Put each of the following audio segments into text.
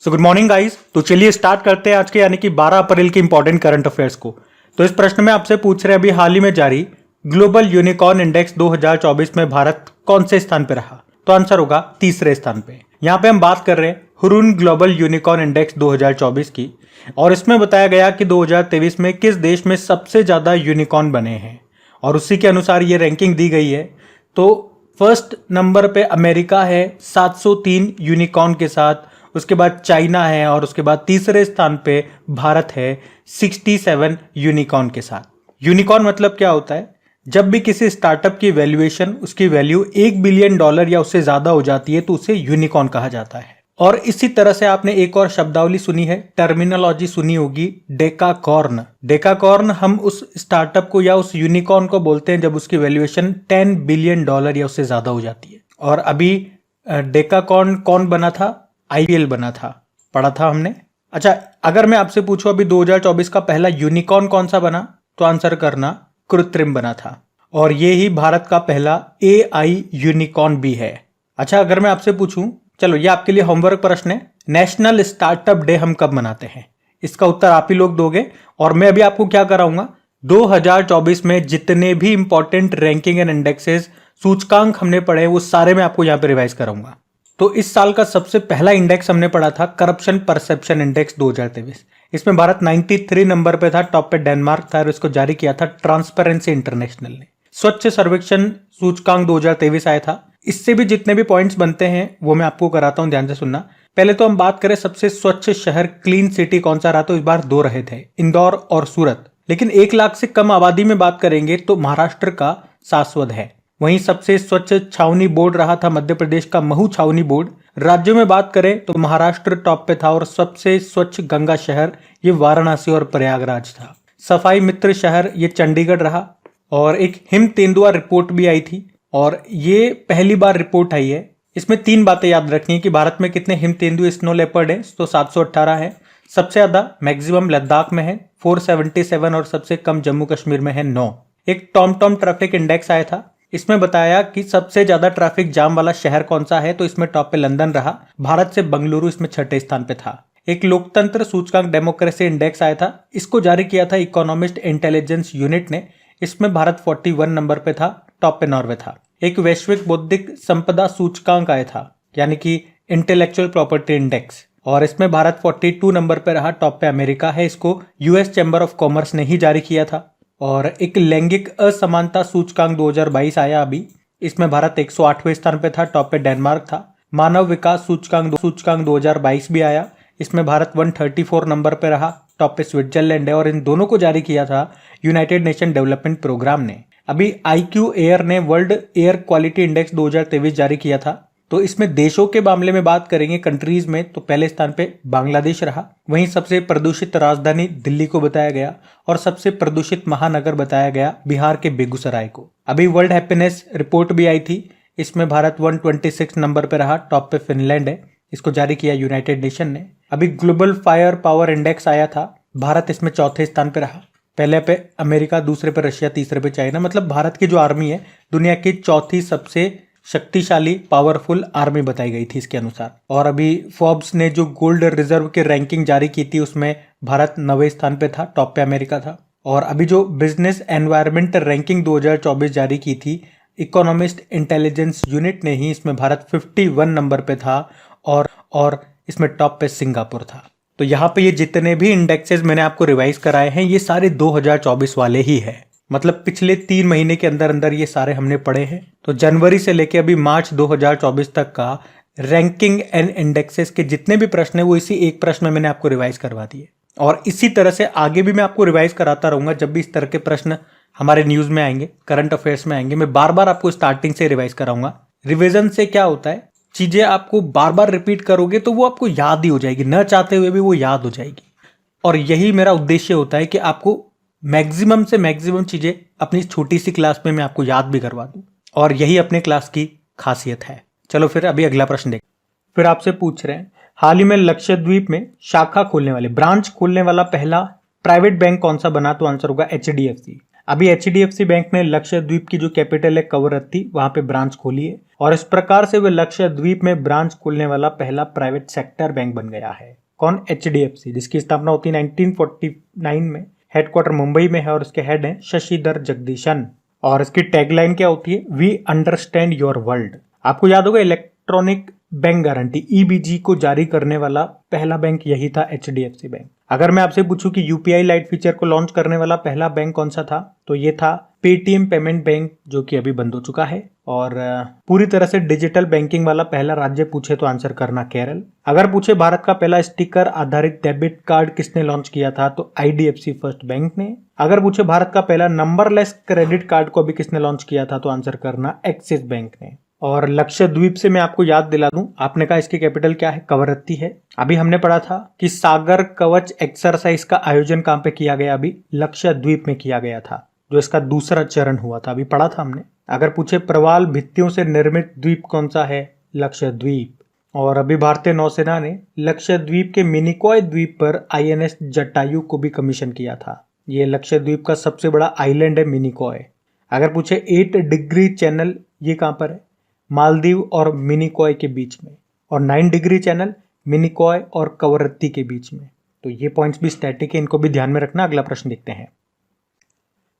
So good morning guys. तो चलिए start करते हैं आज के यानी कि 12 अप्रैल के इंपॉर्टेंट करंट अफेयर्स को। तो इस प्रश्न में आपसे पूछ रहे हैं अभी हाल ही में जारी ग्लोबल यूनिकॉर्न इंडेक्स 2024 में भारत कौन से स्थान पे रहा। तो आंसर होगा तीसरे स्थान पे। यहाँ पे हम बात कर रहे हैं हुरून ग्लोबल यूनिकॉर्न इंडेक्स 2024 की, और इसमें बताया गया कि 2023 में किस देश में सबसे ज्यादा यूनिकॉर्न बने हैं, और उसी के अनुसार ये रैंकिंग दी गई है। तो फर्स्ट नंबर पे अमेरिका है 703 यूनिकॉर्न के साथ, उसके बाद चाइना है, और उसके बाद तीसरे स्थान पे भारत है 67 यूनिकॉर्न के साथ। यूनिकॉर्न मतलब क्या होता है? जब भी किसी स्टार्टअप की वैल्यूएशन उसकी वैल्यू $1 बिलियन या उससे ज्यादा हो जाती है तो उसे यूनिकॉर्न कहा जाता है। और इसी तरह से आपने एक और शब्दावली सुनी है, टर्मिनोलॉजी सुनी होगी, डेकाकॉर्न। डेकाकॉर्न हम उस स्टार्टअप को या उस यूनिकॉर्न को बोलते हैं जब उसकी वैल्यूएशन $10 बिलियन या उससे ज्यादा हो जाती है। और अभी डेकाकॉर्न कौन बना था? IPL बना था, पढ़ा था हमने। अच्छा, अगर मैं आपसे पूछूं अभी 2024 का पहला यूनिकॉर्न कौन सा बना, तो आंसर करना कृत्रिम बना था, और ये ही भारत का पहला AI यूनिकॉर्न भी है। अच्छा, अगर मैं आपसे पूछूं, चलो ये आपके लिए होमवर्क प्रश्न है, नेशनल स्टार्टअप डे हम कब मनाते हैं? इसका उत्तर आप ही लोग दोगे, और मैं अभी आपको क्या कराऊंगा, 2024 में जितने भी इंपॉर्टेंट रैंकिंग एंड इंडेक्सेस सूचकांक हमने पढ़े वो सारे मैं आपको यहाँ पे रिवाइज कराऊंगा। तो इस साल का सबसे पहला इंडेक्स हमने पढ़ा था करप्शन परसेप्शन इंडेक्स 2023। इसमें भारत 93 नंबर पे था, टॉप पे डेनमार्क था, और इसको जारी किया था ट्रांसपेरेंसी इंटरनेशनल ने। स्वच्छ सर्वेक्षण सूचकांक 2023 आया था। इससे भी जितने भी पॉइंट्स बनते हैं वो मैं आपको कराता हूं, ध्यान से सुनना। पहले तो हम बात करें सबसे स्वच्छ शहर क्लीन सिटी कौन सा रहा, तो इस बार 2 रहे थे, इंदौर और सूरत। लेकिन 1 लाख से कम आबादी में बात करेंगे तो महाराष्ट्र का शाश्वत है। वहीं सबसे स्वच्छ छावनी बोर्ड रहा था मध्य प्रदेश का महू छावनी बोर्ड। राज्यों में बात करें तो महाराष्ट्र टॉप पे था, और सबसे स्वच्छ गंगा शहर ये वाराणसी और प्रयागराज था। सफाई मित्र शहर ये चंडीगढ़ रहा, और एक हिम तेंदुआ रिपोर्ट भी आई थी, और ये पहली बार रिपोर्ट आई है। इसमें 3 बातें याद रखनी है कि भारत में कितने हिम तेंदुए स्नो लेपर्ड है, तो 718 है। सबसे ज्यादा मैक्सिमम लद्दाख में है 477, और सबसे कम जम्मू कश्मीर में है 9। एक टॉम ट्रैफिक इंडेक्स आया था, इसमें बताया कि सबसे ज्यादा ट्रैफिक जाम वाला शहर कौन सा है, तो इसमें टॉप पे लंदन रहा। भारत से बंगलुरु इसमें 6ठे स्थान पे था। एक लोकतंत्र सूचकांक डेमोक्रेसी इंडेक्स आया था, इसको जारी किया था इकोनॉमिस्ट इंटेलिजेंस यूनिट ने। इसमें भारत 41 नंबर पे था, टॉप पे नॉर्वे था। एक वैश्विक बौद्धिक संपदा सूचकांक आया था, यानी कि इंटेलेक्चुअल प्रॉपर्टी इंडेक्स, और इसमें भारत 42 नंबर पे रहा, टॉप पे अमेरिका है। इसको US चैम्बर ऑफ कॉमर्स ने ही जारी किया था। और एक लैंगिक असमानता सूचकांक 2022 आया अभी, इसमें भारत 108वें स्थान पे था, टॉप पे डेनमार्क था। मानव विकास सूचकांक 2022 भी आया, इसमें भारत 134 नंबर पे रहा, टॉप पे स्विट्जरलैंड है, और इन दोनों को जारी किया था यूनाइटेड नेशन डेवलपमेंट प्रोग्राम ने। अभी IQ एयर ने वर्ल्ड एयर क्वालिटी इंडेक्स 2023 जारी किया था। तो इसमें देशों के मामले में बात करेंगे कंट्रीज में, तो पहले स्थान पे बांग्लादेश रहा। वहीं सबसे प्रदूषित राजधानी दिल्ली को बताया गया, और सबसे प्रदूषित महानगर बताया गया बिहार के बेगूसराय को। अभी वर्ल्ड हैप्पीनेस रिपोर्ट भी आई थी, इसमें भारत 126 नंबर पे रहा, टॉप पे फिनलैंड है, इसको जारी किया यूनाइटेड नेशन ने। अभी ग्लोबल फायर पावर इंडेक्स आया था, भारत इसमें 4थे स्थान पे रहा। पहले पे अमेरिका, दूसरे पे रशिया, तीसरे पे चाइना। मतलब भारत की जो आर्मी है दुनिया की 4थी सबसे शक्तिशाली पावरफुल आर्मी बताई गई थी इसके अनुसार। और अभी फोर्ब्स ने जो गोल्ड रिजर्व की रैंकिंग जारी की थी उसमें भारत 9वें स्थान पे था, टॉप पे अमेरिका था। और अभी जो बिजनेस एनवायरमेंट रैंकिंग 2024 जारी की थी इकोनॉमिस्ट इंटेलिजेंस यूनिट ने ही, इसमें भारत 51 नंबर पे था, और इसमें टॉप पे सिंगापुर था। तो यहाँ पे ये जितने भी इंडेक्सेस मैंने आपको रिवाइज कराए हैं ये सारे 2024 वाले ही है। मतलब पिछले 3 महीने के अंदर अंदर ये सारे हमने पढ़े हैं। तो जनवरी से लेके अभी मार्च 2024 तक का रैंकिंग एंड इंडेक्सेस के जितने भी प्रश्न है वो इसी एक प्रश्न में मैंने आपको रिवाइज करवा दिए, और इसी तरह से आगे भी मैं आपको रिवाइज कराता रहूंगा। जब भी इस तरह के प्रश्न हमारे न्यूज में आएंगे, करंट अफेयर्स में आएंगे, मैं बार बार आपको स्टार्टिंग से रिवाइज कराऊंगा। रिविजन से क्या होता है, चीजें आपको बार बार रिपीट करोगे तो वो आपको याद ही हो जाएगी, न चाहते हुए भी वो याद हो जाएगी। और यही मेरा उद्देश्य होता है कि आपको मैक्सिमम से मैक्सिमम चीजें अपनी छोटी सी क्लास में मैं आपको याद भी करवा दूं, और यही अपने क्लास की खासियत है। चलो फिर अभी अगला प्रश्न देख। फिर आपसे पूछ रहे हैं हाल ही में लक्षद्वीप में शाखा खोलने वाले, ब्रांच खोलने वाला पहला प्राइवेट बैंक कौन सा बना, तो आंसर होगा HDFC। अभी HDFC बैंक ने लक्षद्वीप की जो कैपिटल है कवरत्ती, वहां पे ब्रांच खोली है और इस प्रकार से वे लक्षद्वीप में ब्रांच खोलने वाला पहला प्राइवेट सेक्टर बैंक बन गया है। कौन? HDFC, जिसकी स्थापना होती है 1949 में, हेडक्वार्टर मुंबई में है और इसके हेड हैं शशिधर जगदीशन। और इसकी टैगलाइन क्या होती है? We understand your world. आपको याद होगा इलेक्ट्रॉनिक बैंक गारंटी EBG को जारी करने वाला पहला बैंक यही था, HDFC बैंक। अगर मैं आपसे पूछूं कि UPI लाइट फीचर को लॉन्च करने वाला पहला बैंक कौन सा था, तो ये था पेटीएम पेमेंट बैंक, जो कि अभी बंद हो चुका है। और पूरी तरह से डिजिटल बैंकिंग वाला पहला राज्य पूछे तो आंसर करना केरल। अगर पूछे भारत का पहला स्टिकर आधारित डेबिट कार्ड किसने लॉन्च किया था, तो IDFC फर्स्ट बैंक ने। अगर पूछे भारत का पहला नंबरलेस क्रेडिट कार्ड को अभी किसने लॉन्च किया था, तो आंसर करना एक्सिस बैंक ने। और लक्षद्वीप से मैं आपको याद दिला दूं, आपने कहा इसकी कैपिटल क्या है? कवरत्ती है। अभी हमने पढ़ा था कि सागर कवच एक्सरसाइज का आयोजन कहां पे किया गया? अभी लक्षद्वीप में किया गया था, जो इसका दूसरा चरण हुआ था, अभी पढ़ा था हमने। अगर पूछे प्रवाल भित्तियों से निर्मित द्वीप कौन सा है? लक्षद्वीप। और अभी भारतीय नौसेना ने लक्षद्वीप के मिनिकॉय द्वीप पर INS जटायु को भी कमीशन किया था। ये लक्षद्वीप का सबसे बड़ा आइलैंड है मिनिकॉय। अगर पूछे 8 डिग्री चैनल ये कहां पर है? मालदीव और मिनिकॉय के बीच में। और 9 डिग्री चैनल मिनिकॉय और कवरत्ती के बीच में। तो ये पॉइंट्स भी स्टैटिक है, इनको भी ध्यान में रखना। अगला प्रश्न देखते हैं।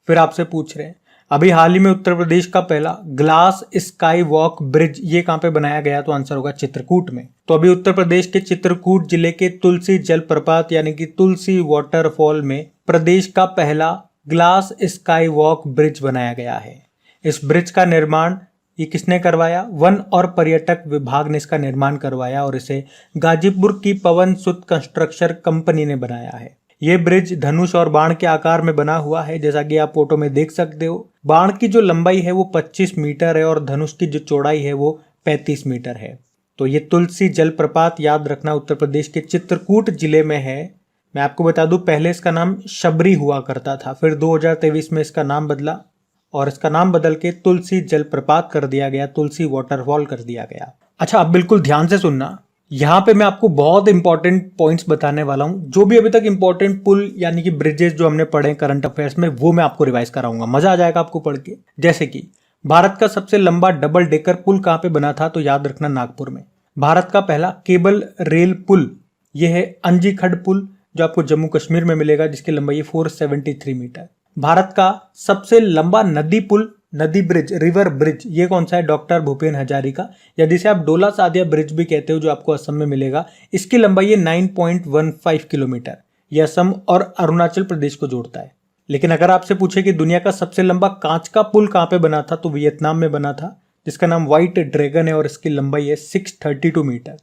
फिर आपसे पूछ रहे हैं अभी हाल ही में उत्तर प्रदेश का पहला ग्लास स्काई वॉक ब्रिज ये कहां पे बनाया गया, तो आंसर होगा चित्रकूट में। तो अभी उत्तर प्रदेश के चित्रकूट जिले के तुलसी जलप्रपात यानी कि तुलसी वाटरफॉल में प्रदेश का पहला ग्लास स्काई वॉक ब्रिज बनाया गया है। इस ब्रिज का निर्माण ये किसने करवाया? वन और पर्यटक विभाग ने इसका निर्माण करवाया और इसे गाजीपुर की पवन सुत कंस्ट्रक्शन कंपनी ने बनाया है। ये ब्रिज धनुष और बाण के आकार में बना हुआ है, जैसा कि आप फोटो में देख सकते हो। बाण की जो लंबाई है वो 25 मीटर है और धनुष की जो चौड़ाई है वो 35 मीटर है। तो ये तुलसी जलप्रपात याद रखना उत्तर प्रदेश के चित्रकूट जिले में है। मैं आपको बता दूं, पहले इसका नाम शबरी हुआ करता था, फिर 2023 में इसका नाम बदला और इसका नाम बदल के तुलसी जलप्रपात कर दिया गया, तुलसी वाटरफॉल कर दिया गया। अच्छा, अब बिल्कुल ध्यान से सुनना, यहाँ पे मैं आपको बहुत इंपॉर्टेंट पॉइंट्स बताने वाला हूँ। जो भी अभी तक इंपॉर्टेंट पुल यानी कि ब्रिजेस जो हमने पढ़े करंट अफेयर्स में, वो मैं आपको रिवाइज कराऊंगा। मजा आ जाएगा आपको पढ़ के। जैसे कि भारत का सबसे लंबा डबल डेकर पुल कहाँ पे बना था, तो याद रखना नागपुर में। भारत का पहला केबल रेल पुल यह है अंजीखड़ पुल, जो आपको जम्मू कश्मीर में मिलेगा, जिसकी लंबाई है 473 मीटर। भारत का सबसे लंबा नदी पुल, नदी ब्रिज, रिवर ब्रिज, ये कौन सा है? डॉक्टर भूपेन हजारिका, या जिसे आप डोला सादिया ब्रिज भी कहते हो, जो आपको असम में मिलेगा। इसकी लंबाई है 9.15 किलोमीटर। यह असम और अरुणाचल प्रदेश को जोड़ता है। लेकिन अगर आपसे पूछे कि दुनिया का सबसे लंबा कांच का पुल कहाँ पे बना था, तो वियतनाम में बना था, जिसका नाम व्हाइट ड्रैगन है और इसकी लंबाई है 632 मीटर।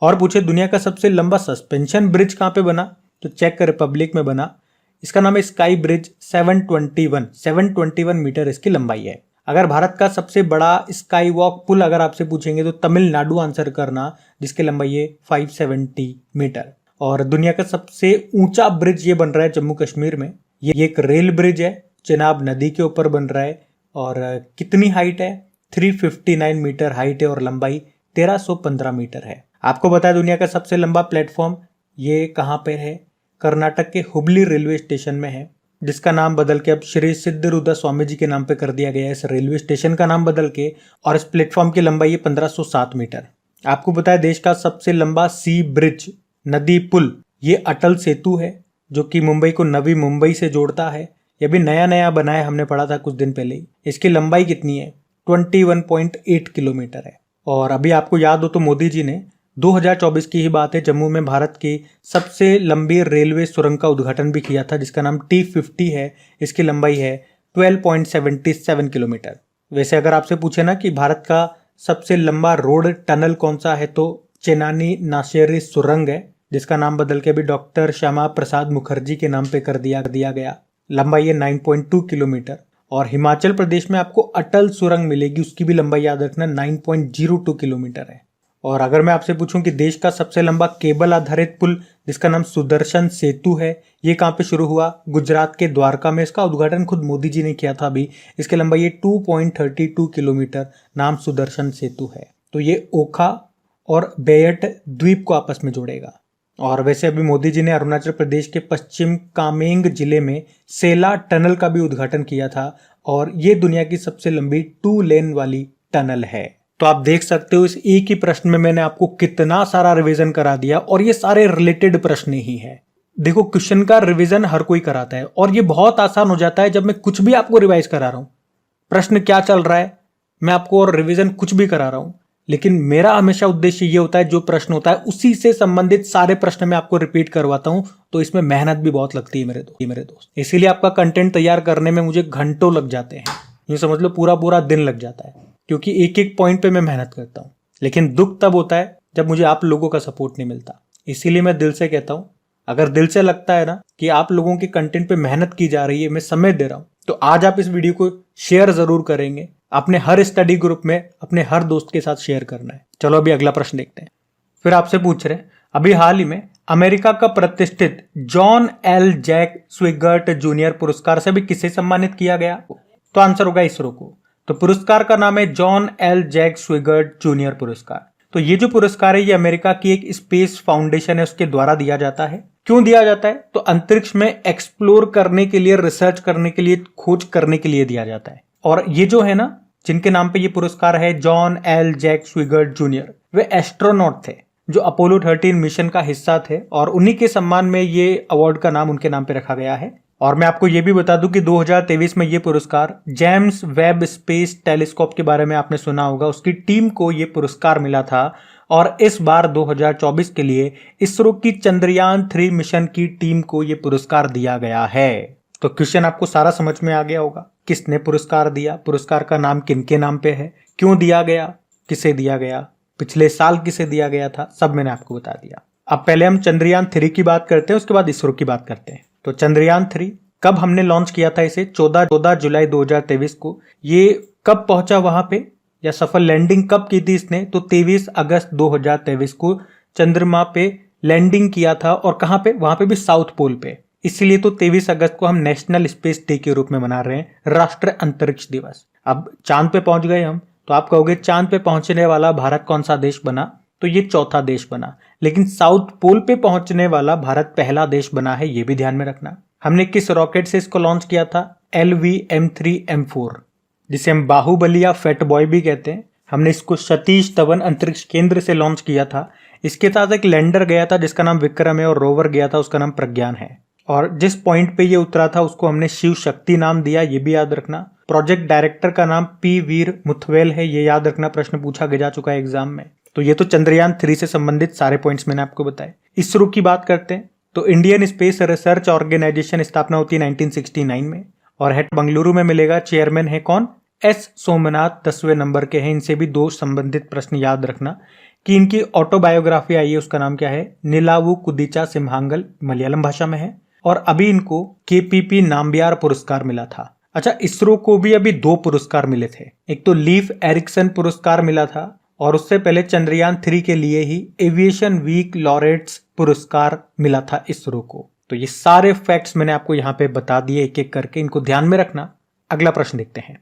और पूछे दुनिया का सबसे लंबा सस्पेंशन ब्रिज कहाँ पे बना, तो चेक रिपब्लिक में बना। इसका नाम है स्काई ब्रिज, 721 मीटर इसकी लंबाई है। अगर भारत का सबसे बड़ा स्काई वॉक पुल अगर आपसे पूछेंगे तो तमिलनाडु आंसर करना, जिसकी लंबाई है 570 मीटर। और दुनिया का सबसे ऊंचा ब्रिज ये बन रहा है जम्मू कश्मीर में। ये एक रेल ब्रिज है, चेनाब नदी के ऊपर बन रहा है। और कितनी हाइट है? 359 मीटर हाइट है और लंबाई 1315 मीटर है। आपको बताया दुनिया का सबसे लंबा प्लेटफॉर्म ये कहाँ पे है? कर्नाटक के हुबली रेलवे स्टेशन में है, जिसका नाम बदल के अब श्री सिद्धरूदा स्वामी जी के नाम पे कर दिया गया है। इस रेलवे स्टेशन का नाम बदल के, और इस प्लेटफॉर्म की लंबाई है 1507 मीटर। आपको बताया देश का सबसे लंबा सी ब्रिज, नदी पुल, ये अटल सेतु है, जो कि मुंबई को नवी मुंबई से जोड़ता है। यह भी नया नया बना है, हमने पढ़ा था कुछ दिन पहले ही। इसकी लंबाई कितनी है? 21.8 किलोमीटर है। और अभी आपको याद हो तो मोदी जी ने 2024 की ही बात है, जम्मू में भारत की सबसे लंबी रेलवे सुरंग का उद्घाटन भी किया था, जिसका नाम T50 है। इसकी लंबाई है 12.77 किलोमीटर। वैसे अगर आपसे पूछे ना कि भारत का सबसे लंबा रोड टनल कौन सा है, तो चेनानी नाशेरी सुरंग है, जिसका नाम बदल के अभी डॉक्टर श्यामा प्रसाद मुखर्जी के नाम पे कर दिया गया। लंबाई है 9.2 किलोमीटर। और हिमाचल प्रदेश में आपको अटल सुरंग मिलेगी, उसकी भी लंबाई याद रखना 9.02 किलोमीटर है। और अगर मैं आपसे पूछूं कि देश का सबसे लंबा केबल आधारित पुल, जिसका नाम सुदर्शन सेतु है, ये कहाँ पे शुरू हुआ? गुजरात के द्वारका में। इसका उद्घाटन खुद मोदी जी ने किया था अभी। इसकी लंबाई ये 2.32 किलोमीटर, नाम सुदर्शन सेतु है। तो ये ओखा और बेयट द्वीप को आपस में जोड़ेगा। और वैसे अभी मोदी जी ने अरुणाचल प्रदेश के पश्चिम कामेंग जिले में सेला टनल का भी उद्घाटन किया था और ये दुनिया की सबसे लंबी 2 लेन वाली टनल है। तो आप देख सकते हो इस एक ही प्रश्न में मैंने आपको कितना सारा रिवीजन करा दिया और ये सारे रिलेटेड प्रश्न ही है। देखो क्वेश्चन का रिवीजन हर कोई कराता है और ये बहुत आसान हो जाता है जब मैं कुछ भी आपको रिवाइज करा रहा हूं। प्रश्न क्या चल रहा है मैं आपको और रिवीजन कुछ भी करा रहा हूं, लेकिन मेरा हमेशा उद्देश्य ये होता है जो प्रश्न होता है उसी से संबंधित सारे प्रश्न मैं आपको रिपीट करवाता हूं। तो इसमें मेहनत भी बहुत लगती है मेरे दोस्त। इसीलिए आपका कंटेंट तैयार करने में मुझे घंटों लग जाते हैं, यूं समझ लो पूरा पूरा दिन लग जाता है, क्योंकि एक एक पॉइंट पे मैं मेहनत करता हूं। लेकिन दुख तब होता है जब मुझे आप लोगों का सपोर्ट नहीं मिलता। इसीलिए मैं दिल से कहता हूं, अगर दिल से लगता है ना कि आप लोगों के कंटेंट पे मेहनत की जा रही है, मैं समय दे रहा हूं, तो आज आप इस वीडियो को शेयर जरूर करेंगे। अपने हर स्टडी ग्रुप में अपने हर दोस्त के साथ शेयर करना है। चलो अभी अगला प्रश्न देखते हैं। फिर आपसे पूछ रहे हैं अभी हाल ही में अमेरिका का प्रतिष्ठित जॉन एल जैक स्विगर्ट जूनियर पुरस्कार से भी किसे सम्मानित किया गया? तो आंसर होगा इसरो को। तो पुरस्कार का नाम है जॉन एल जैक स्विगर्ट जूनियर पुरस्कार। तो ये जो पुरस्कार है ये अमेरिका की एक स्पेस फाउंडेशन है उसके द्वारा दिया जाता है। क्यों दिया जाता है? तो अंतरिक्ष में एक्सप्लोर करने के लिए, रिसर्च करने के लिए, खोज करने के लिए दिया जाता है। और ये जो है ना जिनके नाम पे ये पुरस्कार है, जॉन एल जैक स्विगर्ट जूनियर, वे एस्ट्रोनॉट थे जो अपोलो 13 मिशन का हिस्सा थे और उन्हीं के सम्मान में ये अवार्ड का नाम उनके नाम पे रखा गया है। और मैं आपको ये भी बता दूं कि 2023 में ये पुरस्कार जेम्स वेब स्पेस टेलीस्कोप के बारे में आपने सुना होगा, उसकी टीम को ये पुरस्कार मिला था। और इस बार 2024 के लिए इसरो की चंद्रयान 3 मिशन की टीम को ये पुरस्कार दिया गया है। तो क्वेश्चन आपको सारा समझ में आ गया होगा, किसने पुरस्कार दिया, पुरस्कार का नाम किनके नाम पे है, क्यों दिया गया, किसे दिया गया, पिछले साल किसे दिया गया था, सब मैंने आपको बता दिया। अब पहले हम चंद्रयान 3 की बात करते हैं, उसके बाद इसरो की बात करते हैं। तो चंद्रयान 3 कब हमने लॉन्च किया था इसे? 14 जुलाई 2023 को। ये कब पहुंचा वहां पे, या सफल लैंडिंग कब की थी इसने? तो 23 अगस्त 2023 को चंद्रमा पे लैंडिंग किया था। और कहां पे? वहां पे भी साउथ पोल पे। इसीलिए तो 23 अगस्त को हम नेशनल स्पेस डे के रूप में मना रहे हैं, राष्ट्रीय अंतरिक्ष दिवस। अब चांद पे पहुंच गए हम, तो आप कहोगे चांद पे पहुंचने वाला भारत कौन सा देश बना? तो ये चौथा देश बना। लेकिन साउथ पोल पे पहुंचने वाला भारत पहला देश बना है, ये भी ध्यान में रखना। हमने किस रॉकेट से इसको लॉन्च किया था? LV-M3M4, जिसे हम बाहुबली या फैट बॉय भी कहते हैं। हमने इसको सतीश धवन अंतरिक्ष केंद्र से लॉन्च किया था। इसके साथ एक लैंडर गया था जिसका नाम विक्रम है और रोवर गया था उसका नाम प्रज्ञान है। और जिस पॉइंट पे ये उतरा था उसको हमने शिव शक्ति नाम दिया, ये भी याद रखना। प्रोजेक्ट डायरेक्टर का नाम P वीर मुथवेल है, ये याद रखना, प्रश्न पूछा जा चुका है एग्जाम में। तो ये तो चंद्रयान 3 से संबंधित सारे पॉइंट्स मैंने आपको बताए। इसरो की बात करते हैं तो इंडियन स्पेस रिसर्च ऑर्गेनाइजेशन स्थापना होती है 1969 में और हेड बंगलुरु में मिलेगा। चेयरमैन है कौन? S सोमनाथ, 10वें नंबर के हैं। इनसे भी 2 संबंधित प्रश्न याद रखना कि इनकी ऑटोबायोग्राफी आई है, उसका नाम क्या है? निलावु कुदिचा सिम्हांगल, मलयालम भाषा में है। और अभी इनको KPP नाम्बियार पुरस्कार मिला था। अच्छा, इसरो को भी अभी 2 पुरस्कार मिले थे। एक तो लीफ एरिक्सन पुरस्कार मिला था और उससे पहले चंद्रयान 3 के लिए ही एविएशन वीक लॉरेट्स पुरस्कार मिला था इसरो को। तो ये सारे फैक्ट्स मैंने आपको यहाँ पे बता दिए एक एक करके, इनको ध्यान में रखना। अगला प्रश्न देखते हैं।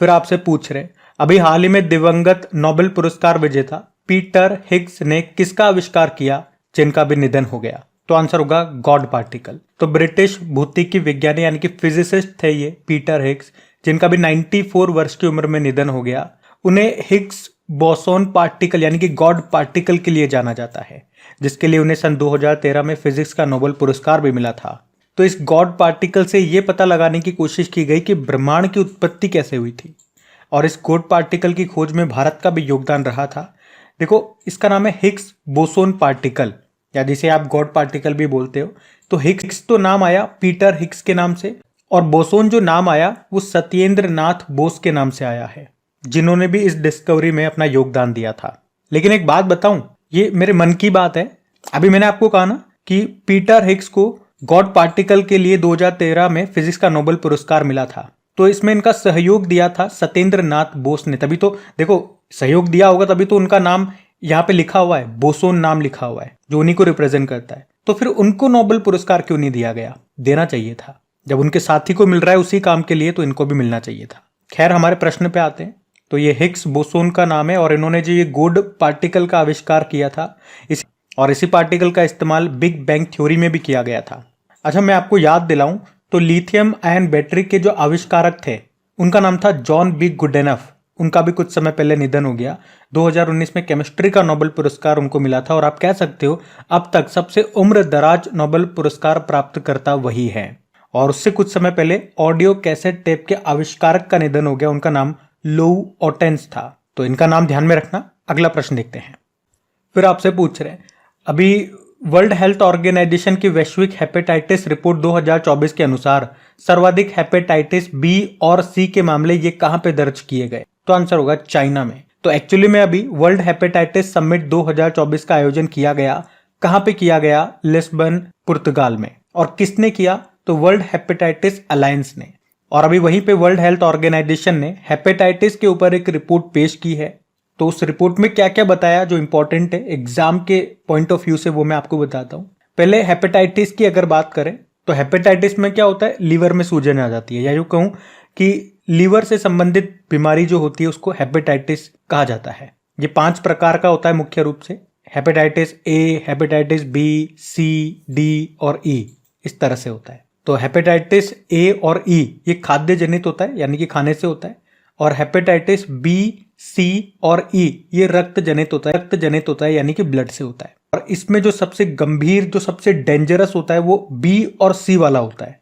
फिर आपसे पूछ रहे अभी हाल ही में दिवंगत नोबेल पुरस्कार विजेता पीटर हिग्स ने किसका आविष्कार किया जिनका भी निधन हो गया? तो आंसर होगा गॉड पार्टिकल। तो ब्रिटिश भौतिकी विज्ञानी यानी कि फिजिसिस्ट थे ये पीटर हिग्स, जिनका भी 94 वर्ष की उम्र में निधन हो गया। उन्हें हिग्स बोसोन पार्टिकल यानी कि गॉड पार्टिकल के लिए जाना जाता है, जिसके लिए उन्हें सन 2013 में फिजिक्स का नोबेल पुरस्कार भी मिला था। तो इस गॉड पार्टिकल से यह पता लगाने की कोशिश की गई कि ब्रह्मांड की उत्पत्ति कैसे हुई थी और इस गॉड पार्टिकल की खोज में भारत का भी योगदान रहा था। देखो, इसका नाम है हिग्स बोसोन पार्टिकल, या जिसे आप गॉड पार्टिकल भी बोलते हो। तो हिग्स तो नाम आया पीटर हिग्स के नाम से, और बोसोन जो नाम आया वो सत्येंद्र नाथ बोस के नाम से आया है, जिन्होंने भी इस डिस्कवरी में अपना योगदान दिया था। लेकिन एक बात बताऊं, ये मेरे मन की बात है। अभी मैंने आपको कहा ना कि पीटर हिग्स को गॉड पार्टिकल के लिए 2013 में फिजिक्स का नोबेल पुरस्कार मिला था। तो इसमें इनका सहयोग दिया था सत्येंद्र नाथ बोस ने। तभी तो देखो, सहयोग दिया होगा तभी तो उनका नाम यहाँ पे लिखा हुआ है, बोसोन नाम लिखा हुआ है, जो उन्हीं को रिप्रेजेंट करता है। तो फिर उनको नोबेल पुरस्कार क्यों नहीं दिया गया? देना चाहिए था। जब उनके साथी को मिल रहा है उसी काम के लिए, तो इनको भी मिलना चाहिए था। खैर, हमारे प्रश्न पे आते हैं। तो ये हिग्स बोसोन का नाम है और इन्होंने जो ये गॉड पार्टिकल का आविष्कार किया था, और इसी पार्टिकल का इस्तेमाल बिग बैंग थ्योरी में भी किया गया था। अच्छा, मैं आपको याद दिलाऊं तो लिथियम आयन बैटरी के जो आविष्कारक थे उनका नाम था जॉन बी गुडेनफ। उनका भी कुछ समय पहले निधन हो गया। 2019 में केमिस्ट्री का नोबेल पुरस्कार उनको मिला था और आप कह सकते हो अब तक सबसे उम्र दराज नोबेल पुरस्कार प्राप्तकर्ता वही है। और उससे कुछ समय पहले ऑडियो कैसेट टेप के आविष्कारक का निधन हो गया। उनका नाम लोउ ऑटेंस था। तो इनका नाम ध्यान में रखना। अगला प्रश्न देखते हैं। फिर आपसे पूछ रहे हैं, अभी वर्ल्ड हेल्थ ऑर्गेनाइजेशन की वैश्विक हेपेटाइटिस रिपोर्ट 2024 के अनुसार सर्वाधिक हेपेटाइटिस बी और सी के मामले ये कहां पे दर्ज किए गए? तो आंसर होगा चाइना में। तो एक्चुअली में अभी वर्ल्ड हेपेटाइटिस समिट 2024 का आयोजन किया गया। कहां पे किया गया? लिस्बन, पुर्तगाल में। और किसने किया? तो वर्ल्ड हेपेटाइटिस अलायंस ने। और अभी वहीं पे वर्ल्ड हेल्थ ऑर्गेनाइजेशन ने हेपेटाइटिस के ऊपर एक रिपोर्ट पेश की है। तो उस रिपोर्ट में क्या क्या बताया जो इंपॉर्टेंट है एग्जाम के पॉइंट ऑफ व्यू से, वो मैं आपको बताता हूं। पहले हेपेटाइटिस की अगर बात करें तो हेपेटाइटिस में क्या होता है? लीवर में सूजन आ जाती है, या यूं कहूं कि लीवर से संबंधित बीमारी जो होती है उसको हेपेटाइटिस कहा जाता है। ये 5 प्रकार का होता है मुख्य रूप से। Hepatitis A, hepatitis B, C, D और ई, इस तरह से होता है। तो हेपेटाइटिस ए और ई ये खाद्य जनित होता है, यानी कि खाने से होता है। और हेपेटाइटिस बी, सी और ई ये रक्त जनित होता है, यानी कि ब्लड से होता है। और इसमें जो सबसे गंभीर, जो सबसे डेंजरस होता है वो बी और सी वाला होता है।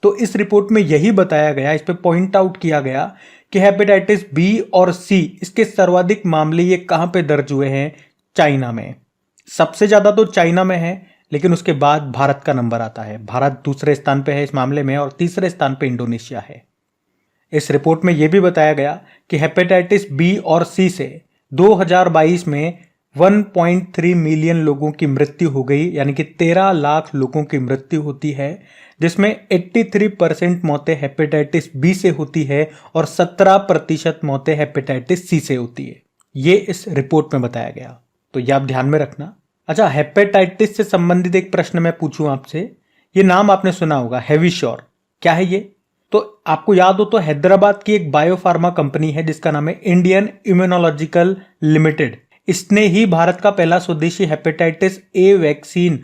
तो इस रिपोर्ट में यही बताया गया, इस पे पॉइंट आउट किया गया कि हेपेटाइटिस बी और सी इसके सर्वाधिक मामले ये कहां पे दर्ज हुए हैं? चाइना में। सबसे ज्यादा तो चाइना में है, लेकिन उसके बाद भारत का नंबर आता है। भारत दूसरे स्थान पे है इस मामले में और तीसरे स्थान पे इंडोनेशिया है। इस रिपोर्ट में यह भी बताया गया कि हेपेटाइटिस बी और सी से 2022 में 1.3 मिलियन लोगों की मृत्यु हो गई, यानी कि 13 लाख लोगों की मृत्यु होती है, जिसमें 83% मौतें हेपेटाइटिस बी से होती है और 17% मौतें हेपेटाइटिस सी से होती है। ये इस रिपोर्ट में बताया गया। तो ये आप ध्यान में रखना। अच्छा, हेपेटाइटिस से संबंधित एक प्रश्न मैं पूछूं आपसे। ये नाम आपने सुना होगा, हेविश्योर। क्या है ये? तो आपको याद हो तो हैदराबाद की एक बायोफार्मा कंपनी है जिसका नाम है इंडियन इम्यूनोलॉजिकल लिमिटेड। इसने ही भारत का पहला स्वदेशी हेपेटाइटिस ए वैक्सीन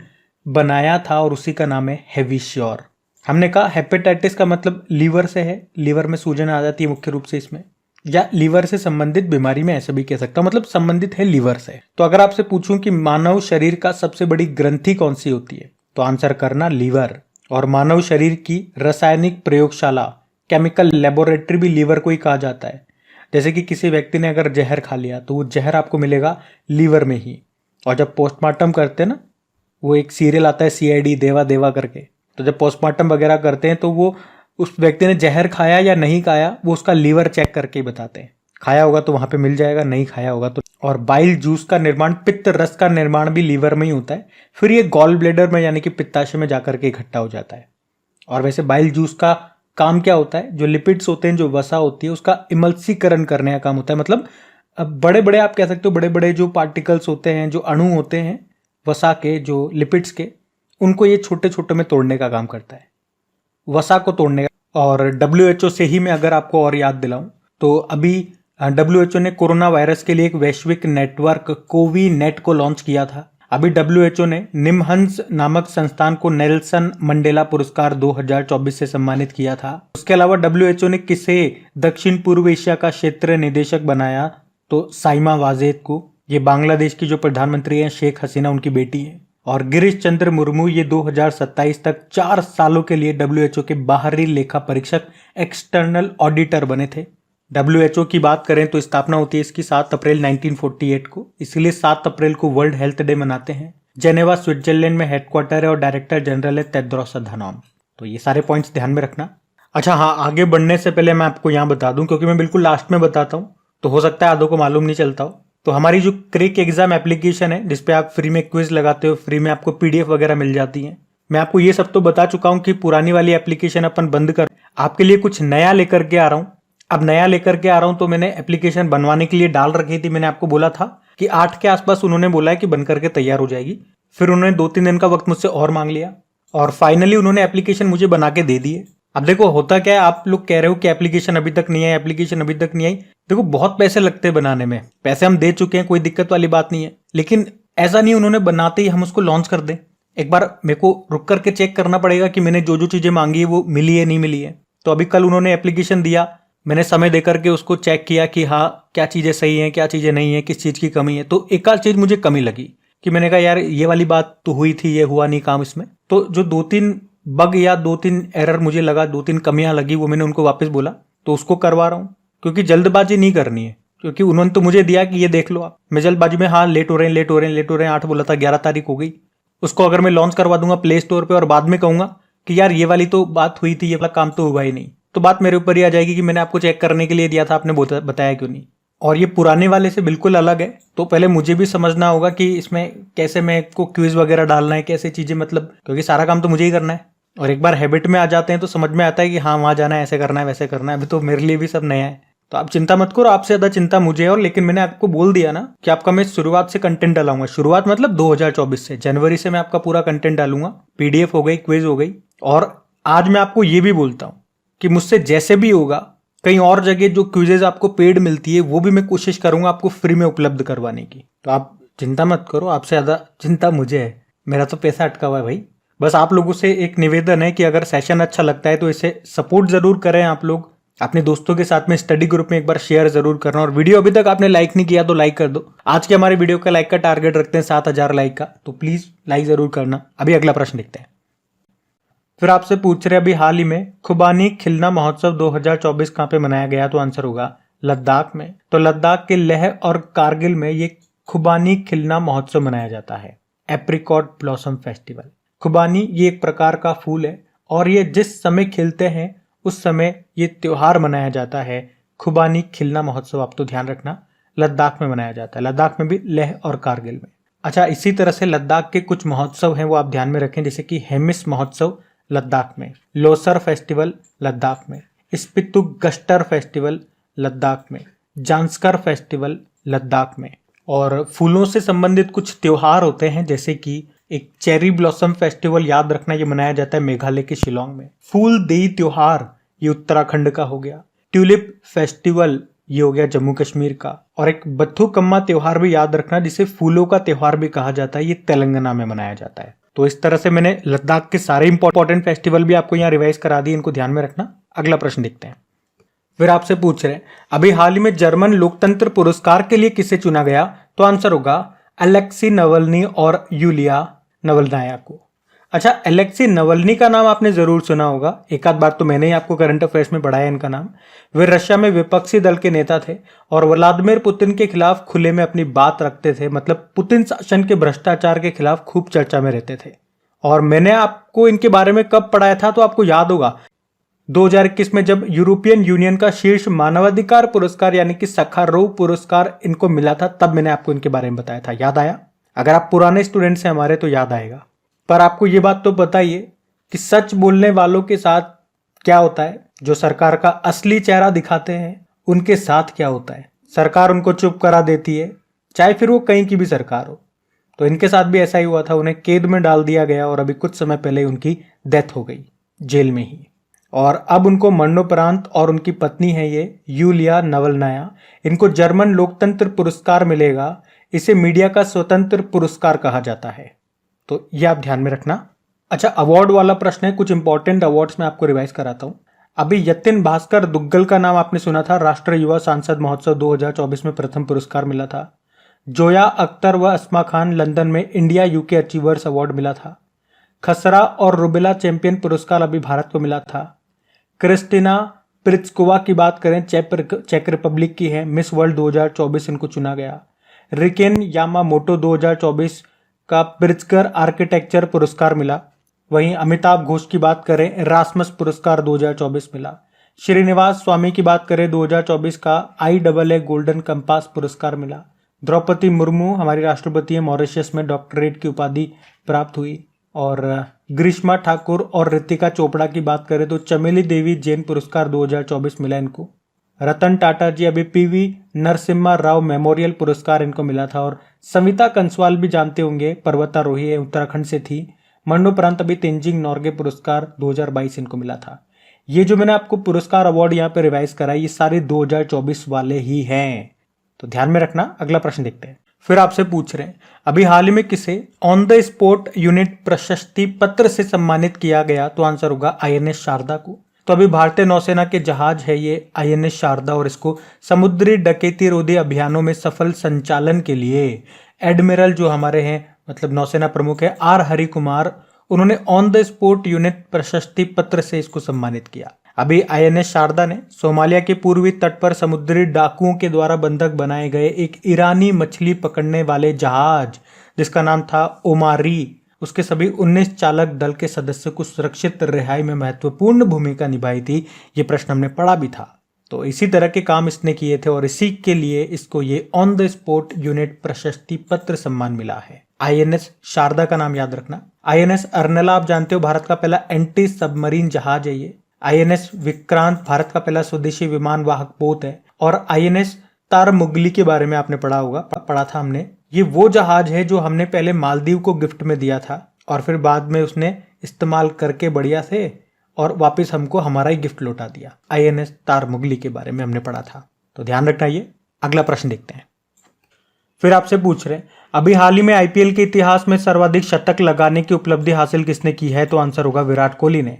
बनाया था और उसी का नाम है हेविश्योर। हमने कहा हेपेटाइटिस का मतलब लीवर से है, लीवर में सूजन आ जाती है मुख्य रूप से इसमें, या लीवर से संबंधित बीमारी में ऐसा भी कह सकता हूं, मतलब संबंधित है लीवर से। तो अगर आपसे पूछूं कि मानव शरीर का सबसे बड़ी ग्रंथि कौन सी होती है, तो आंसर करना लीवर। और मानव शरीर की रासायनिक प्रयोगशाला, केमिकल लेबोरेटरी भी लीवर को ही कहा जाता है। जैसे कि किसी व्यक्ति ने अगर जहर खा लिया तो वो जहर आपको मिलेगा लीवर में ही। और जब पोस्टमार्टम करते हैं ना, वो एक सीरियल आता है CID देवा देवा करके, तो जब पोस्टमार्टम वगैरह करते हैं तो वो उस व्यक्ति ने जहर खाया या नहीं खाया वो उसका लीवर चेक करके ही बताते हैं। खाया होगा तो वहां पे मिल जाएगा, नहीं खाया होगा तो। और बाइल जूस का निर्माण, पित्त रस का निर्माण भी लीवर में ही होता है। फिर ये गॉल ब्लेडर में यानी कि पित्ताशय में जाकर के इकट्ठा हो जाता है। और वैसे बाइल जूस का काम क्या होता है? जो लिपिड्स होते हैं, जो वसा होती है, उसका इमल्सीकरण करने का काम होता है। मतलब अब बड़े बड़े, आप कह सकते हो बड़े बड़े जो पार्टिकल्स होते हैं, जो अणु होते हैं वसा के, जो लिपिड्स के, उनको ये छोटे छोटे में तोड़ने का काम करता है, वसा को तोड़ने का। और WHO से ही मैं अगर आपको और याद दिलाऊं तो अभी WHO ने कोरोना वायरस के लिए एक वैश्विक नेटवर्क कोवी-नेट को लॉन्च किया था। अभी WHO ने निमहंस नामक संस्थान को नेल्सन मंडेला पुरस्कार 2024 से सम्मानित किया था। उसके अलावा WHO ने किसे दक्षिण पूर्व एशिया का क्षेत्र निदेशक बनाया? तो साइमा वाजेद को। ये बांग्लादेश की जो प्रधानमंत्री हैं शेख हसीना, उनकी बेटी है। और गिरीश चंद्र मुर्मू ये 2027 तक 4 सालों के लिए WHO के बाहरी लेखा परीक्षक, एक्सटर्नल ऑडिटर बने थे। WHO की बात करें तो स्थापना होती है इसकी 7 अप्रैल 1948 को, इसलिए 7 अप्रैल को वर्ल्ड हेल्थ डे मनाते हैं। जेनेवा स्विट्जरलैंड में हेडक्वार्टर है और डायरेक्टर जनरल है टेड्रोस अधानोम। तो ये सारे पॉइंट्स ध्यान में रखना। अच्छा हाँ, आगे बढ़ने से पहले मैं आपको यहाँ बता दूं, क्योंकि मैं बिल्कुल लास्ट में बताता हूँ तो हो सकता है आधों को मालूम नहीं चलता हो। तो हमारी जो क्रिक एग्जाम एप्लीकेशन है जिसपे आप फ्री में क्विज लगाते हो, फ्री में आपको PDF वगैरह मिल जाती है। मैं आपको ये सब तो बता चुका हूँ कि पुरानी वाली एप्लीकेशन अपन बंद कर, आपके लिए कुछ नया लेकर के आ रहा हूँ। अब नया लेकर के आ रहा हूं तो मैंने एप्लीकेशन बनवाने के लिए डाल रखी थी। मैंने आपको बोला था कि 8 के आसपास उन्होंने बोला है कि बन करके तैयार हो जाएगी। फिर उन्होंने 2-3 दिन का वक्त मुझसे और मांग लिया और फाइनली उन्होंने एप्लीकेशन मुझे बना के दे दी है। अब देखो होता क्या है, आप लोग कह रहे हो कि एप्लीकेशन अभी तक नहीं आई, एप्लीकेशन अभी तक नहीं आई। देखो बहुत पैसे लगते हैं बनाने में, पैसे हम दे चुके हैं, कोई दिक्कत वाली बात नहीं है, लेकिन ऐसा नहीं उन्होंने बनाते ही हम उसको लॉन्च कर दें। एक बार मेरे को रुक करके चेक करना पड़ेगा कि मैंने जो जो चीज़ें मांगी है वो मिली है नहीं मिली है। तो अभी कल उन्होंने एप्लीकेशन दिया, मैंने समय दे करके उसको चेक किया कि हाँ क्या चीज़ें सही हैं क्या चीज़ें नहीं है, किस चीज़ की कमी है। तो एक आध चीज़ मुझे कमी लगी कि मैंने कहा यार ये वाली बात तो हुई थी, ये हुआ नहीं काम इसमें। तो जो 2-3 बग या 2-3 एरर मुझे लगा, 2-3 कमियां लगी, वो मैंने उनको वापस बोला, तो उसको करवा रहा हूँ। क्योंकि जल्दबाजी नहीं करनी है, क्योंकि उन्होंने तो मुझे दिया कि ये देख लो आप, मैं जल्दबाजी में हाँ लेट हो रहे हैं 8 बोला था, 11 तारीख हो गई। उसको अगर मैं लॉन्च करवा दूंगा प्ले स्टोर पे और बाद में कहूंगा कि यार ये वाली तो बात हुई थी, ये वाला काम तो हुआ ही नहीं, तो बात मेरे ऊपर ही आ जाएगी कि मैंने आपको चेक करने के लिए दिया था, आपने बताया क्यों नहीं। और ये पुराने वाले से बिल्कुल अलग है, तो पहले मुझे भी समझना होगा कि इसमें कैसे मैं को क्विज वगैरह डालना है, कैसे चीजें, मतलब क्योंकि सारा काम तो मुझे ही करना है। और एक बार हैबिट में आ जाते हैं तो समझ में आता है कि हाँ वहाँ जाना है, ऐसे करना है, वैसे करना है। अभी तो मेरे लिए भी सब नया है, तो आप चिंता मत करो, आपसे ज्यादा चिंता मुझे है। और लेकिन मैंने आपको बोल दिया ना कि आपका मैं शुरुआत से कंटेंट डालूंगा, शुरुआत मतलब 2024 से, जनवरी से मैं आपका पूरा कंटेंट डालूंगा। पीडीएफ हो गई, क्विज हो गई। और आज मैं आपको ये भी बोलता हूँ कि मुझसे जैसे भी होगा, कहीं और जगह जो क्विजेज आपको पेड मिलती है वो भी मैं कोशिश करूंगा आपको फ्री में उपलब्ध करवाने की। तो आप चिंता मत करो, आपसे ज्यादा चिंता मुझे है, मेरा तो पैसा अटका हुआ है भाई। बस आप लोगों से एक निवेदन है कि अगर सेशन अच्छा लगता है तो इसे सपोर्ट जरूर करें। आप लोग अपने दोस्तों के साथ में स्टडी ग्रुप में एक बार शेयर जरूर करना। और वीडियो अभी तक आपने लाइक नहीं किया तो लाइक कर दो। आज के हमारे वीडियो का लाइक का टारगेट रखते हैं 7,000 लाइक का, तो प्लीज लाइक जरूर करना। अभी अगला प्रश्न देखते हैं। फिर आपसे पूछ रहे अभी हाल ही में खुबानी खिलना महोत्सव 2024 कहाँ पे मनाया गया, तो आंसर होगा लद्दाख में। तो लद्दाख के लेह और कारगिल में ये खुबानी खिलना महोत्सव मनाया जाता है, एप्रिकॉट ब्लॉसम फेस्टिवल। खुबानी ये एक प्रकार का फूल है और ये जिस समय खिलते हैं उस समय ये त्योहार मनाया जाता है, खुबानी खिलना महोत्सव। आप तो ध्यान रखना, लद्दाख में मनाया जाता है, लद्दाख में भी, लेह और कारगिल में। अच्छा, इसी तरह से लद्दाख के कुछ महोत्सव हैं वो आप ध्यान में रखें, जैसे कि हेमिस महोत्सव लद्दाख में, लोसर फेस्टिवल लद्दाख में, स्पितुक गश्तर फेस्टिवल लद्दाख में, जांस्कर फेस्टिवल लद्दाख में। और फूलों से संबंधित कुछ त्योहार होते हैं, जैसे कि एक चेरी ब्लॉसम फेस्टिवल, याद रखना ये मनाया जाता है मेघालय के शिलोंग में। फूल देई त्योहार ये उत्तराखंड का हो गया। ट्यूलिप फेस्टिवल ये हो गया जम्मू कश्मीर का। और एक बथुकम्मा त्योहार भी याद रखना, जिसे फूलों का त्योहार भी कहा जाता है, ये तेलंगाना में मनाया जाता है। तो इस तरह से मैंने लद्दाख के सारे इंपॉर्टेंट फेस्टिवल भी आपको यहाँ रिवाइज करा दिए, इनको ध्यान में रखना। अगला प्रश्न देखते हैं। फिर आपसे पूछ रहे हैं अभी हाल ही में जर्मन लोकतंत्र पुरस्कार के लिए किसे चुना गया, तो आंसर होगा अलेक्सी नवल्नी और यूलिया नवलनाया को। अच्छा, अलेक्सी नवल्नी का नाम आपने जरूर सुना होगा, एक आध बार तो मैंने ही आपको करंट अफेयर्स में पढ़ाया इनका नाम। वे रशिया में विपक्षी दल के नेता थे और व्लादिमीर पुतिन के खिलाफ खुले में अपनी बात रखते थे, मतलब पुतिन शासन के भ्रष्टाचार के खिलाफ खूब चर्चा में रहते थे। और मैंने आपको इनके बारे में कब पढ़ाया था, तो आपको याद होगा 2021 में जब यूरोपियन यूनियन का शीर्ष मानवाधिकार पुरस्कार यानी कि सखारोव पुरस्कार इनको मिला था, तब मैंने आपको इनके बारे में बताया था। याद आया? अगर आप पुराने स्टूडेंट्स हैं हमारे तो याद आएगा। पर आपको ये बात तो बताइए कि सच बोलने वालों के साथ क्या होता है, जो सरकार का असली चेहरा दिखाते हैं उनके साथ क्या होता है। सरकार उनको चुप करा देती है, चाहे फिर वो कहीं की भी सरकार हो। तो इनके साथ भी ऐसा ही हुआ था, उन्हें कैद में डाल दिया गया और अभी कुछ समय पहले उनकी डेथ हो गई जेल में ही। और अब उनको मरणोपरांत, और उनकी पत्नी है ये यूलिया नवलनाया, इनको जर्मन लोकतंत्र पुरस्कार मिलेगा। इसे मीडिया का स्वतंत्र पुरस्कार कहा जाता है, तो ये आप ध्यान में रखना। अच्छा, अवार्ड वाला प्रश्न है, कुछ इंपॉर्टेंट अवार्ड्स मैं आपको रिवाइज कराता हूं। अभी यतिन भास्कर दुग्गल का नाम आपने सुना था, राष्ट्रीय युवा सांसद महोत्सव 2024 में प्रथम पुरस्कार मिला था। जोया अख्तर व अस्मा खान लंदन में इंडिया यूके अचीवर्स अवार्ड मिला था। खसरा और रुबेला चैंपियन पुरस्कार अभी भारत को मिला था। क्रिस्टिना प्रित्स्कोवा की बात करें, चेक रिपब्लिक की है, मिस वर्ल्ड 2024 इनको चुना गया। रिकेन यामामोटो 2024 का प्रित्जकर आर्किटेक्चर पुरस्कार मिला। वहीं अमिताभ घोष की बात करें, एरास्मस पुरस्कार 2024 मिला। श्रीनिवास स्वामी की बात करें, 2024 का IAA गोल्डन कंपास पुरस्कार मिला। द्रौपदी मुर्मू हमारी राष्ट्रपति है, मॉरिशस में डॉक्टरेट की उपाधि प्राप्त हुई। और ग्रीष्मा ठाकुर और ऋतिका चोपड़ा की बात करें तो चमेली देवी जैन पुरस्कार 2024 मिला इनको। रतन टाटा जी अभी PV नरसिम्हा राव मेमोरियल पुरस्कार इनको मिला था। और सविता कंसवाल भी जानते होंगे, पर्वतारोही है, उत्तराखंड से थी। मरणोपरांत अभी तेंजिंग नॉर्गे पुरस्कार 2022 इनको मिला था। ये जो मैंने आपको पुरस्कार अवार्ड यहाँ पे रिवाइज कराई, ये सारे 2024 वाले ही हैं, तो ध्यान में रखना। अगला प्रश्न देखते हैं। फिर आपसे पूछ रहे हैं अभी हाल ही में किसे ऑन द स्पॉट यूनिट प्रशस्ति पत्र से सम्मानित किया गया, तो आंसर होगा आईएनएस शारदा को। तो अभी भारतीय नौसेना के जहाज है ये आईएनएस शारदा, और इसको समुद्री डकैती रोधी अभियानों में सफल संचालन के लिए एडमिरल जो हमारे हैं मतलब नौसेना प्रमुख है आर हरि कुमार, उन्होंने ऑन द स्पॉट यूनिट प्रशस्ति पत्र से इसको सम्मानित किया। अभी आईएनएस शारदा ने सोमालिया के पूर्वी तट पर समुद्री डाकुओं के द्वारा बंधक बनाए गए एक ईरानी मछली पकड़ने वाले जहाज जिसका नाम था ओमारी, उसके सभी 19 चालक दल के सदस्यों को सुरक्षित रिहाई में महत्वपूर्ण भूमिका निभाई थी। ये प्रश्न हमने पढ़ा भी था। तो इसी तरह के काम इसने किए थे और इसी के लिए इसको ये ऑन द स्पॉट यूनिट प्रशस्ति पत्र सम्मान मिला है। आईएनएस शारदा का नाम याद रखना। आईएनएस अर्नला आप जानते हो भारत का पहला एंटी सबमरीन जहाज है ये। आईएनएस विक्रांत भारत का पहला स्वदेशी विमान वाहक पोत है। और आईएनएस तारमुगली के बारे में आपने पढ़ा था हमने, ये वो जहाज है जो हमने पहले मालदीव को गिफ्ट में दिया था और फिर बाद में उसने इस्तेमाल करके बढ़िया से और वापस हमको हमारा ही गिफ्ट लौटा दिया। आईएनएस तारमुगली के बारे में हमने पढ़ा था, तो ध्यान रखना। ये अगला प्रश्न देखते हैं। फिर आपसे पूछ रहे अभी हाल ही में आईपीएल के इतिहास में सर्वाधिक शतक लगाने की उपलब्धि हासिल किसने की है, तो आंसर होगा विराट कोहली ने।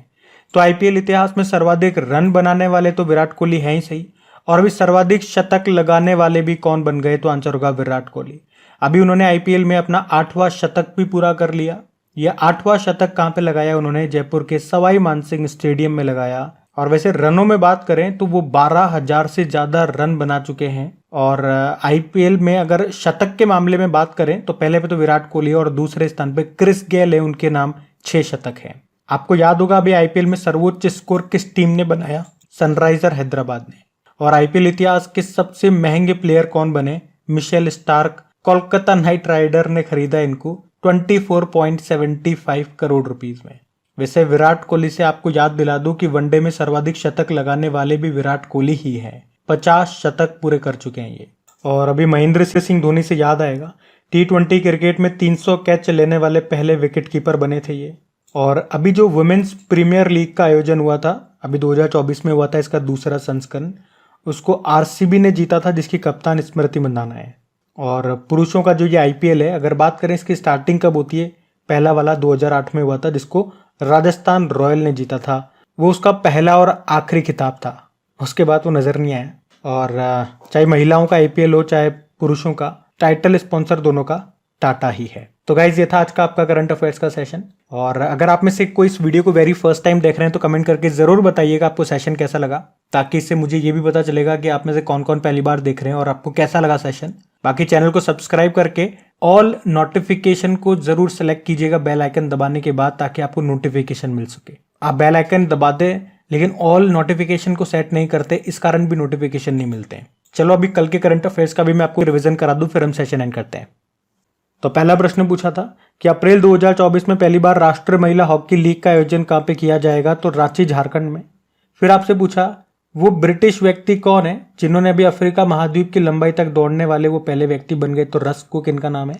तो आईपीएल इतिहास में सर्वाधिक रन बनाने वाले तो विराट कोहली हैं ही सही, और अभी सर्वाधिक शतक लगाने वाले भी कौन बन गए, तो आंसर होगा विराट कोहली। अभी उन्होंने आईपीएल में अपना 8वां शतक भी पूरा कर लिया। यह 8वां शतक कहाँ पे लगाया उन्होंने, जयपुर के सवाई मानसिंह स्टेडियम में लगाया। और वैसे रनों में बात करें तो वो 12,000 से ज्यादा रन बना चुके हैं। और आईपीएल में अगर शतक के मामले में बात करें तो पहले पे तो विराट कोहली और दूसरे स्थान पे क्रिस गेल है, उनके नाम 6 शतक हैं। आपको याद होगा अभी आईपीएल में सर्वोच्च स्कोर किस टीम ने बनाया, सनराइजर हैदराबाद ने। और आईपीएल इतिहास के सबसे महंगे प्लेयर कौन बने, Mitchell Starc, Kolkata Knight Rider ने खरीदा इनको 24.75 करोड़ रुपीस में। वैसे विराट कोहली से आपको याद दिला दूं कि वनडे में सर्वाधिक शतक लगाने वाले भी विराट कोहली ही हैं। 50 शतक पूरे कर चुके हैं ये। और अभी महेंद्र सिंह धोनी से याद आएगा, T20 क्रिकेट में 300 कैच लेने वाले पहले विकेट कीपर बने थे ये। और अभी जो वुमेन्स प्रीमियर लीग का आयोजन हुआ था, अभी 2024 में हुआ था इसका दूसरा संस्करण, उसको आरसीबी ने जीता था जिसकी कप्तान स्मृति मंदाना है। और पुरुषों का जो ये आईपीएल है, अगर बात करें इसकी स्टार्टिंग कब होती है, पहला वाला 2008 में हुआ था जिसको राजस्थान रॉयल ने जीता था। वो उसका पहला और आखिरी खिताब था, उसके बाद वो नजर नहीं आया। और चाहे महिलाओं का आईपीएल हो चाहे पुरुषों का, टाइटल स्पॉन्सर दोनों का टाटा ही है। तो गाइज ये था आज का आपका करंट अफेयर्स का सेशन। और अगर आप में से कोई इस वीडियो को वेरी फर्स्ट टाइम देख रहे हैं तो कमेंट करके जरूर बताइएगा आपको सेशन कैसा लगा, ताकि इससे मुझे ये भी पता चलेगा कि आप में से कौन कौन पहली बार देख रहे हैं और आपको कैसा लगा सेशन। बाकी चैनल को सब्सक्राइब करके ऑल नोटिफिकेशन को जरूर सेलेक्ट कीजिएगा बेल आइकन दबाने के बाद, ताकि आपको नोटिफिकेशन मिल सके। आप बेल आइकन दबा दें लेकिन ऑल नोटिफिकेशन को सेट नहीं करते, इस कारण भी नोटिफिकेशन नहीं मिलते हैं। चलो अभी कल के करंट अफेयर्स का भी मैं आपको रिवीजन करा दूं, फिर हम सेशन एंड करते हैं। तो पहला प्रश्न पूछा था कि अप्रैल 2024 में पहली बार राष्ट्रीय महिला हॉकी लीग का आयोजन कहां पे किया जाएगा, तो रांची झारखंड में। फिर आपसे पूछा वो ब्रिटिश व्यक्ति कौन है जिन्होंने अभी अफ्रीका महाद्वीप की लंबाई तक दौड़ने वाले वो पहले व्यक्ति बन गए, तो रस कुक इनका नाम है।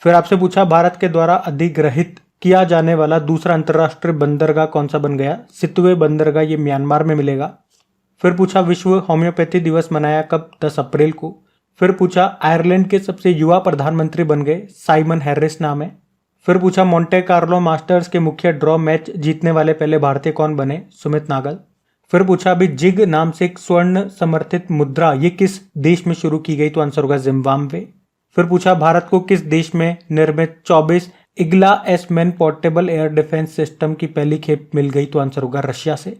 फिर आपसे पूछा भारत के द्वारा अधिग्रहित किया जाने वाला दूसरा अंतरराष्ट्रीय बंदरगाह कौन सा बन गया, सितवे बंदरगाह, ये म्यांमार में मिलेगा। फिर पूछा विश्व होम्योपैथी दिवस मनाया कब, 10 अप्रैल को। फिर पूछा आयरलैंड के सबसे युवा प्रधानमंत्री बन गए, साइमन हैरिस नाम है। फिर पूछा मोंटे कार्लो मास्टर्स के मुख्य ड्रॉ मैच जीतने वाले पहले भारतीय कौन बने, सुमित नागल। फिर पूछा अभी जिग नाम से एक स्वर्ण समर्थित मुद्रा ये किस देश में शुरू की गई, तो आंसर होगा जिम्बाब्वे। फिर पूछा भारत को किस देश में निर्मित 24 Igla S man portable air defence system की पहली खेप मिल गई, तो आंसर होगा रशिया से।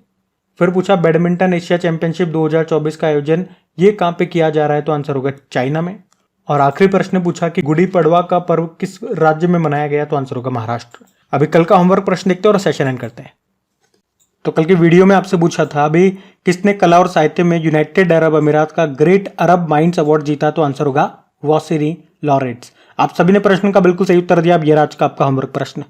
फिर पूछा बैडमिंटन एशिया चैंपियनशिप 2024 का आयोजन ये कहां पे किया जा रहा है, तो आंसर होगा चाइना में। और आखिरी प्रश्न पूछा कि गुड़ी पड़वा का पर्व किस राज्य में मनाया गया, तो आंसर होगा महाराष्ट्र। अभी कल का होमवर्क प्रश्न देखते हैं और सेशन एंड करते हैं। तो कल की वीडियो में आपसे पूछा था अभी किसने कला और साहित्य में यूनाइटेड अरब अमीरात का ग्रेट अरब माइंड्स अवार्ड जीता, तो आंसर होगा वासिरी लॉरेट्स। आप सभी ने प्रश्न का बिल्कुल सही उत्तर दिया। अब ये आज का आपका होमवर्क प्रश्न।